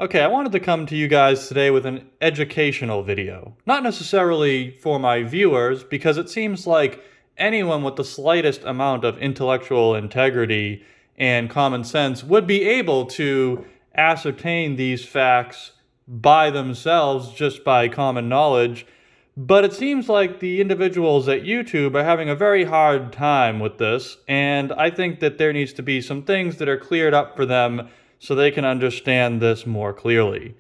Okay, I wanted to come to you guys today with an educational video. Not necessarily for my viewers, because it seems like anyone with the slightest amount of intellectual integrity and common sense would be able to ascertain these facts by themselves just by common knowledge. But it seems like the individuals at YouTube are having a very hard time with this, and I think that there needs to be some things that are cleared up for them so they can understand this more clearly.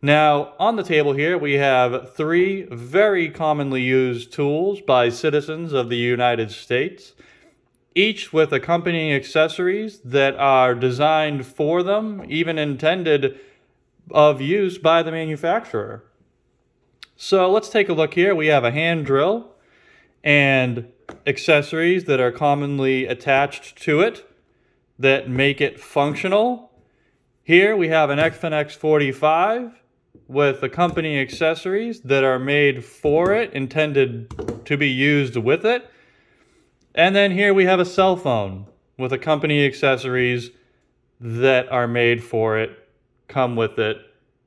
Now, on the table here, we have three very commonly used tools by citizens of the United States, each with accompanying accessories that are designed for them, even intended of use by the manufacturer. So let's take a look here. We have a hand drill and accessories that are commonly attached to it that make it functional. Here we have an X 45 with accompanying accessories that are made for it, intended to be used with it. And then here we have a cell phone with accompanying accessories that are made for it, come with it,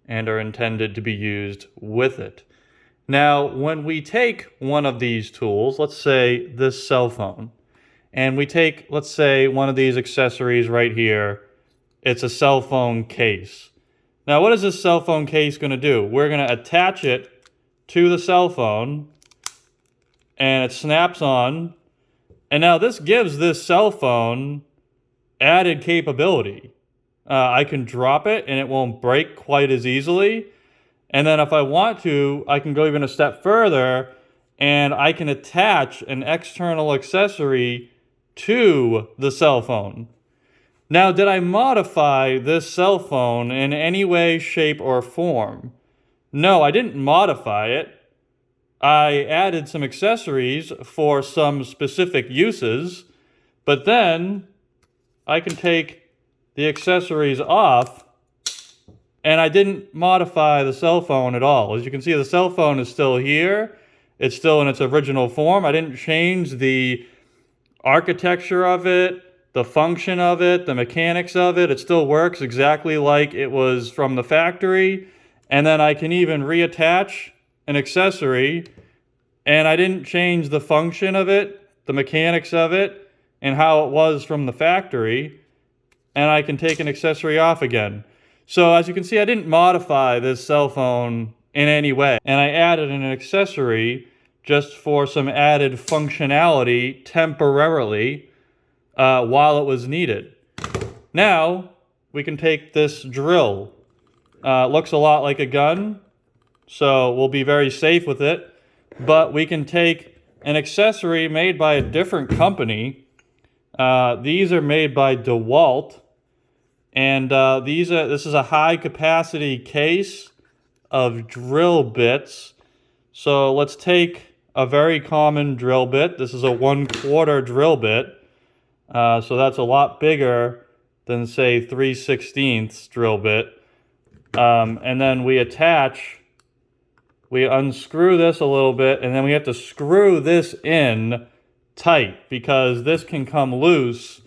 and are intended to be used with it. Now, when we take one of these tools, let's say this cell phone, and we take, let's say, one of these accessories right here, it's a cell phone case. Now, what is this cell phone case going to do? We're going to attach it to the cell phone, and it snaps on. And now this gives this cell phone added capability. I can drop it, and it won't break quite as easily. And then if I want to, I can go even a step further, and I can attach an external accessory to the cell phone. Now, did I modify this cell phone in any way, shape, or form? No, I didn't modify it. I added some accessories for some specific uses, but then I can take the accessories off, and I didn't modify the cell phone at all. As you can see, the cell phone is still here. It's still in its original form. I didn't change the architecture of it, the function of it, the mechanics of it. It still works exactly like it was from the factory. And then I can even reattach an accessory, and I didn't change the function of it, the mechanics of it, and how it was from the factory. And I can take an accessory off again. So as you can see, I didn't modify this cell phone in any way. And I added an accessory just for some added functionality temporarily, while it was needed. Now, we can take this drill. It looks a lot like a gun, so we'll be very safe with it. But we can take an accessory made by a different company. These are made by DeWalt. And this is a high-capacity case of drill bits. So let's take a very common drill bit. This is a 1/4 drill bit. So that's a lot bigger than, say, 3/16 drill bit. And then we unscrew this a little bit, and then we have to screw this in tight because this can come loose,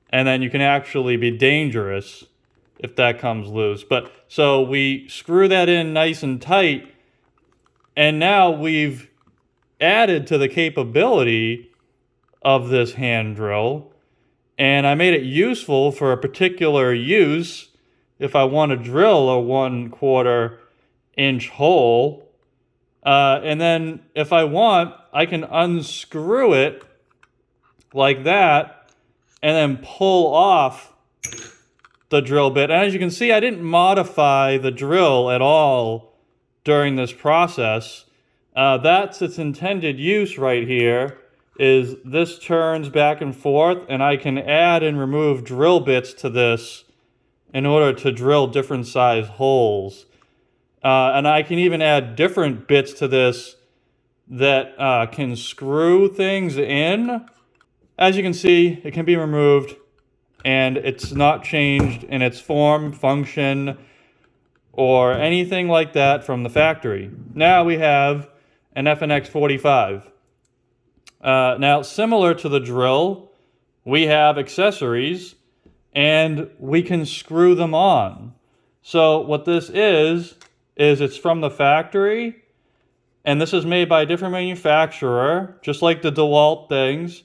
and then you can actually be dangerous if that comes loose. But so we screw that in nice and tight, and now we've added to the capability of this hand drill, and I made it useful for a particular use. If I want to drill a 1/4 inch hole, and then if I want, I can unscrew it like that and then pull off the drill bit. And as you can see, I didn't modify the drill at all during this process. That's its intended use right here. Is this turns back and forth, and I can add and remove drill bits to this in order to drill different size holes. And I can even add different bits to this that can screw things in. As you can see, it can be removed, and it's not changed in its form, function, or anything like that from the factory. Now we have an FNX 45. Now, similar to the drill, we have accessories, and we can screw them on. So what this is it's from the factory, and this is made by a different manufacturer, just like the DeWalt things,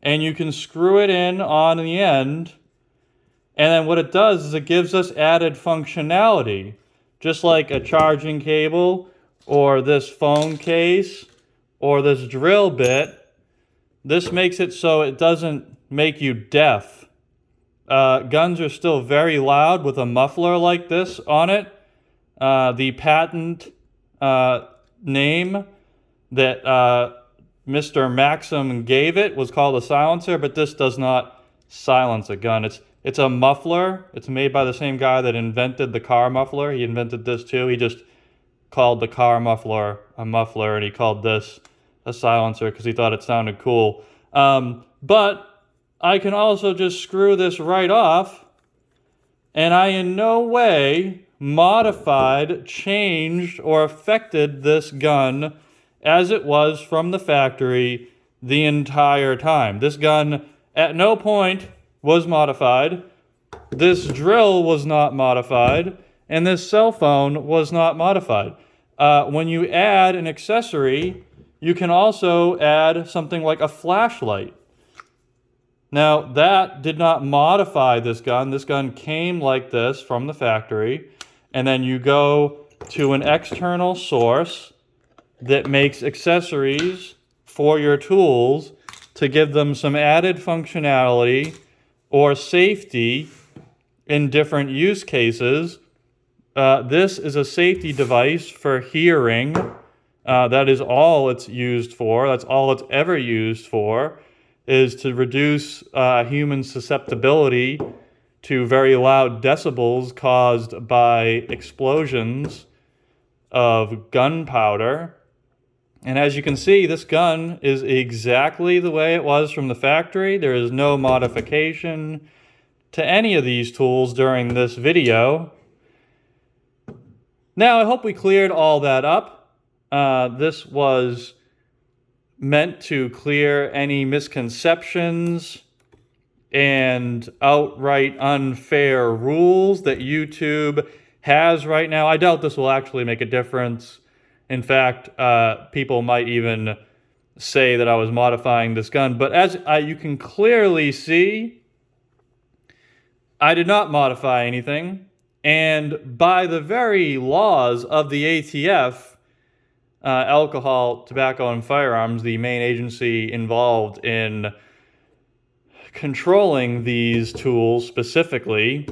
and you can screw it in on the end, and then what it does is it gives us added functionality, just like a charging cable, or this phone case, or this drill bit. This makes it so it doesn't make you deaf. Guns are still very loud with a muffler like this on it. The patent name that Mr. Maxim gave it was called a silencer, but this does not silence a gun. It's a muffler. It's made by the same guy that invented the car muffler. He invented this too. He just called the car muffler a muffler, and he called this a silencer because he thought it sounded cool. But I can also just screw this right off, and I in no way modified, changed, or affected this gun as it was from the factory the entire time. This gun at no point was modified. This drill was not modified, and this cell phone was not modified. When you add an accessory, you can also add something like a flashlight. Now, that did not modify this gun. This gun came like this from the factory, and then you go to an external source that makes accessories for your tools to give them some added functionality or safety in different use cases. This is a safety device for hearing. That is all it's used for. That's all it's ever used for, is to reduce human susceptibility to very loud decibels caused by explosions of gunpowder. And as you can see, this gun is exactly the way it was from the factory. There is no modification to any of these tools during this video. Now, I hope we cleared all that up. This was meant to clear any misconceptions and outright unfair rules that YouTube has right now. I doubt this will actually make a difference. In fact, people might even say that I was modifying this gun. But as you can clearly see, I did not modify anything. And by the very laws of the ATF, Alcohol, Tobacco, and Firearms, the main agency involved in controlling these tools specifically,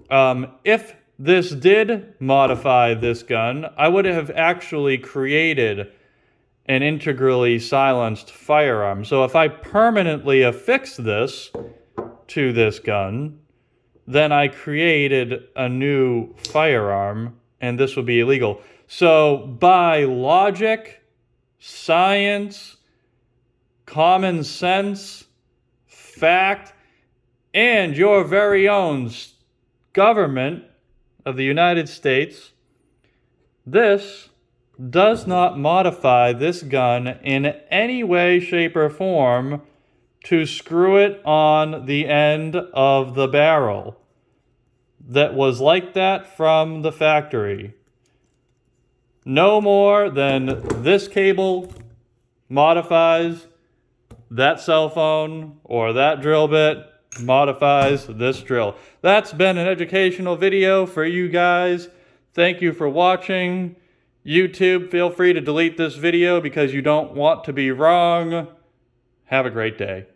if this did modify this gun, I would have actually created an integrally silenced firearm. So if I permanently affixed this to this gun, then I created a new firearm, and this would be illegal. So by logic, science, common sense, fact, and your very own government of the United States, this does not modify this gun in any way, shape, or form to screw it on the end of the barrel that was like that from the factory. No more than this cable modifies that cell phone or that drill bit modifies this drill. That's been an educational video for you guys. Thank you for watching. YouTube, feel free to delete this video because you don't want to be wrong. Have a great day.